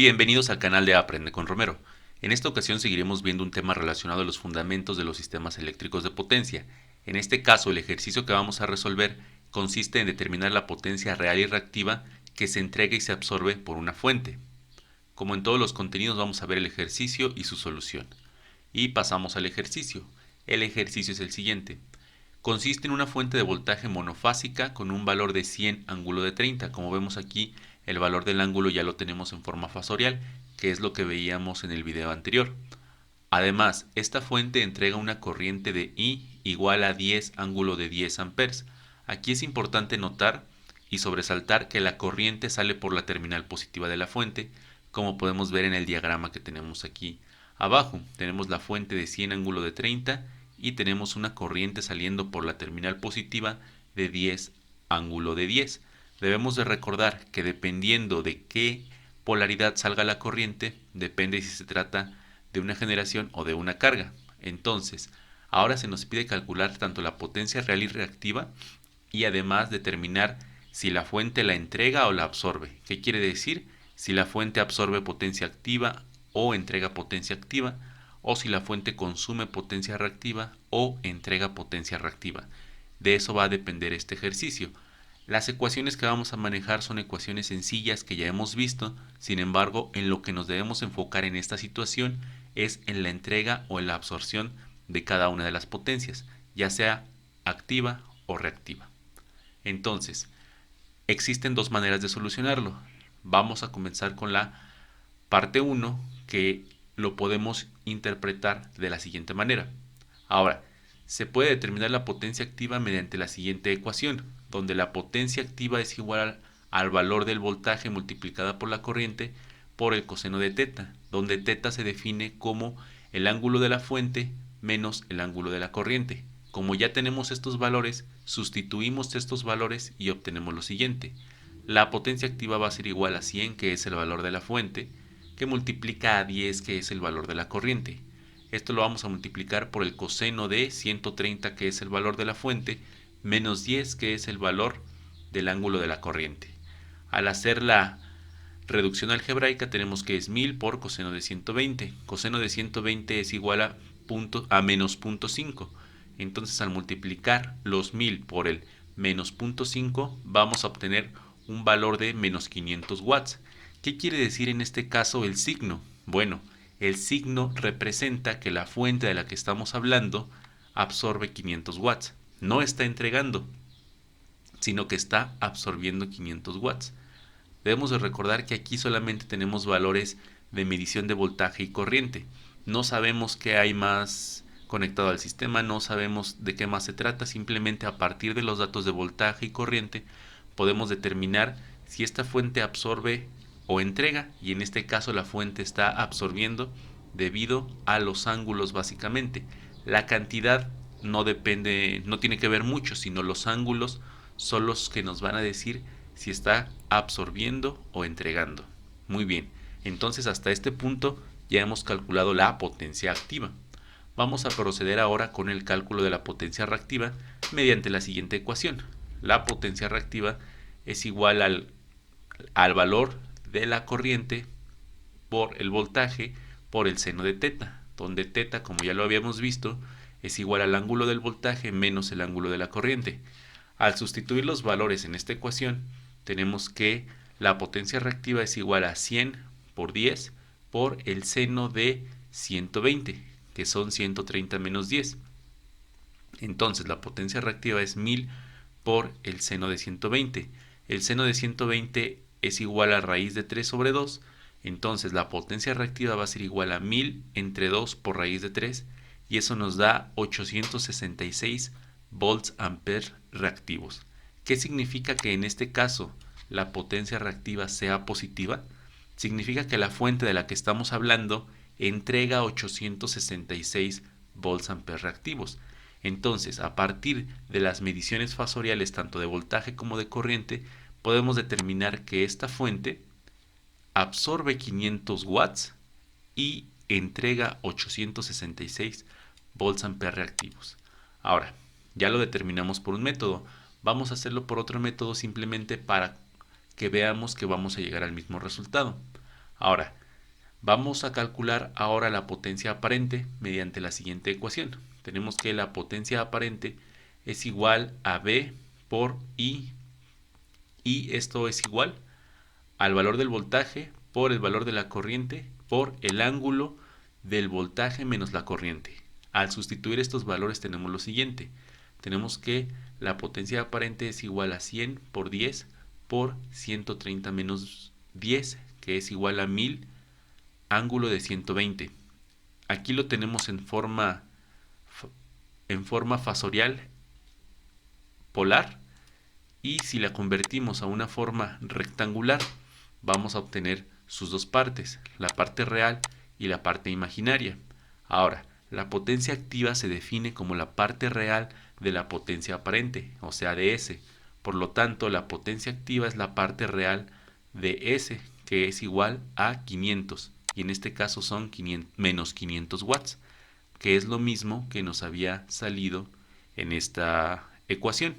Bienvenidos al canal de Aprende con Romero. En esta ocasión seguiremos viendo un tema relacionado a los fundamentos de los sistemas eléctricos de potencia. En este caso, el ejercicio que vamos a resolver consiste en determinar la potencia real y reactiva que se entrega y se absorbe por una fuente. Como en todos los contenidos, vamos a ver el ejercicio y su solución. Y pasamos al ejercicio. El ejercicio es el siguiente. Consiste en una fuente de voltaje monofásica con un valor de 100 ángulo de 30. Como vemos aquí, el valor del ángulo ya lo tenemos en forma fasorial, que es lo que veíamos en el video anterior. Además, esta fuente entrega una corriente de I igual a 10 ángulo de 10 amperes. Aquí es importante notar y sobresaltar que la corriente sale por la terminal positiva de la fuente, como podemos ver en el diagrama que tenemos aquí abajo. Tenemos la fuente de 100 ángulo de 30 y tenemos una corriente saliendo por la terminal positiva de 10 ángulo de 10. Debemos de recordar que dependiendo de qué polaridad salga la corriente, depende si se trata de una generación o de una carga. Entonces, ahora se nos pide calcular tanto la potencia real y reactiva y además determinar si la fuente la entrega o la absorbe. ¿Qué quiere decir? Si la fuente absorbe potencia activa o entrega potencia activa, o si la fuente consume potencia reactiva o entrega potencia reactiva. De eso va a depender este ejercicio. Las ecuaciones que vamos a manejar son ecuaciones sencillas que ya hemos visto, sin embargo, en lo que nos debemos enfocar en esta situación es en la entrega o en la absorción de cada una de las potencias, ya sea activa o reactiva. Entonces, existen dos maneras de solucionarlo. Vamos a comenzar con la parte 1, que lo podemos interpretar de la siguiente manera. Ahora, se puede determinar la potencia activa mediante la siguiente ecuación, donde la potencia activa es igual al valor del voltaje multiplicada por la corriente por el coseno de teta, donde teta se define como el ángulo de la fuente menos el ángulo de la corriente. Como ya tenemos estos valores, sustituimos estos valores y obtenemos lo siguiente. La potencia activa va a ser igual a 100, que es el valor de la fuente, que multiplica a 10, que es el valor de la corriente. Esto lo vamos a multiplicar por el coseno de 130, que es el valor de la fuente, menos 10, que es el valor del ángulo de la corriente. Al hacer la reducción algebraica tenemos que es 1000 por coseno de 120. Coseno de 120 es igual a menos 0.5. Entonces, al multiplicar los 1000 por el menos 0.5, vamos a obtener un valor de menos 500 watts. ¿Qué quiere decir en este caso el signo? Bueno, el signo representa que la fuente de la que estamos hablando absorbe 500 watts. No está entregando, sino que está absorbiendo 500 watts. Debemos de recordar que aquí solamente tenemos valores de medición de voltaje y corriente. No sabemos qué hay más conectado al sistema, no sabemos de qué más se trata, simplemente a partir de los datos de voltaje y corriente podemos determinar si esta fuente absorbe o entrega, y en este caso la fuente está absorbiendo debido a los ángulos básicamente. La cantidad no depende, no tiene que ver mucho, sino los ángulos son los que nos van a decir si está absorbiendo o entregando. Muy bien, entonces hasta este punto ya hemos calculado la potencia activa. Vamos a proceder ahora con el cálculo de la potencia reactiva mediante la siguiente ecuación. La potencia reactiva es igual al valor de la corriente por el voltaje por el seno de teta, donde teta, como ya lo habíamos visto, es igual al ángulo del voltaje menos el ángulo de la corriente. Al sustituir los valores en esta ecuación, tenemos que la potencia reactiva es igual a 100 por 10 por el seno de 120, que son 130 menos 10. Entonces la potencia reactiva es 1000 por el seno de 120. El seno de 120 es igual a raíz de 3 sobre 2. Entonces la potencia reactiva va a ser igual a 1000 entre 2 por raíz de 3, y eso nos da 866 volts amperes reactivos. ¿Qué significa que en este caso la potencia reactiva sea positiva? Significa que la fuente de la que estamos hablando entrega 866 volts amperes reactivos. Entonces, a partir de las mediciones fasoriales tanto de voltaje como de corriente, podemos determinar que esta fuente absorbe 500 watts y entrega 866 volts amperes reactivos. Ahora, ya lo determinamos por un método. Vamos a hacerlo por otro método simplemente para que veamos que vamos a llegar al mismo resultado. Ahora, vamos a calcular ahora la potencia aparente mediante la siguiente ecuación. Tenemos que la potencia aparente es igual a B por I, y esto es igual al valor del voltaje por el valor de la corriente por el ángulo del voltaje menos la corriente. Al sustituir estos valores tenemos lo siguiente. Tenemos que la potencia aparente es igual a 100 por 10 por 130 menos 10, que es igual a 1000 ángulo de 120. Aquí lo tenemos en forma fasorial polar, y si la convertimos a una forma rectangular vamos a obtener sus dos partes, la parte real y la parte imaginaria. Ahora, la potencia activa se define como la parte real de la potencia aparente, o sea, de S. Por lo tanto, la potencia activa es la parte real de S, que es igual a 500, y en este caso son menos 500 watts, que es lo mismo que nos había salido en esta ecuación.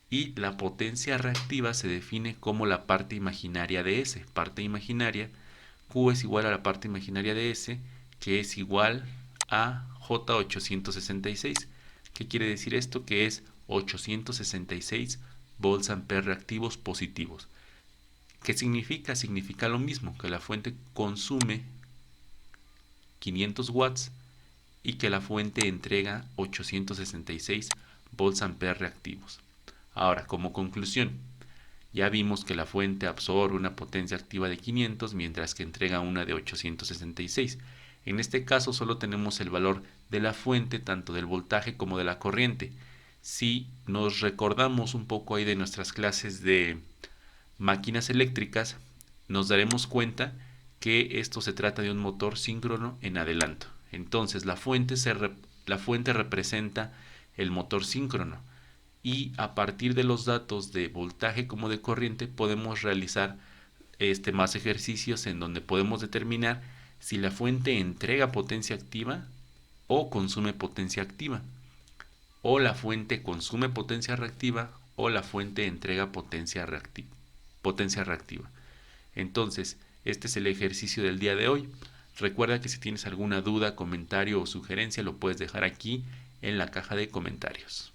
Y la potencia reactiva se define como la parte imaginaria de S. Parte imaginaria, Q es igual a la parte imaginaria de S, que es igual a J866. ¿Qué quiere decir esto? Que es 866 volts ampere reactivos positivos. ¿Qué significa? Significa lo mismo, que la fuente consume 500 watts y que la fuente entrega 866 volts ampere reactivos. Ahora, como conclusión, ya vimos que la fuente absorbe una potencia activa de 500 mientras que entrega una de 866. En este caso solo tenemos el valor de la fuente, tanto del voltaje como de la corriente. Si nos recordamos un poco ahí de nuestras clases de máquinas eléctricas, nos daremos cuenta que esto se trata de un motor síncrono en adelanto. Entonces la fuente representa el motor síncrono, y a partir de los datos de voltaje como de corriente podemos realizar más ejercicios en donde podemos determinar si la fuente entrega potencia activa o consume potencia activa, o la fuente consume potencia reactiva o la fuente entrega potencia reactiva. Entonces, este es el ejercicio del día de hoy. Recuerda que si tienes alguna duda, comentario o sugerencia lo puedes dejar aquí en la caja de comentarios.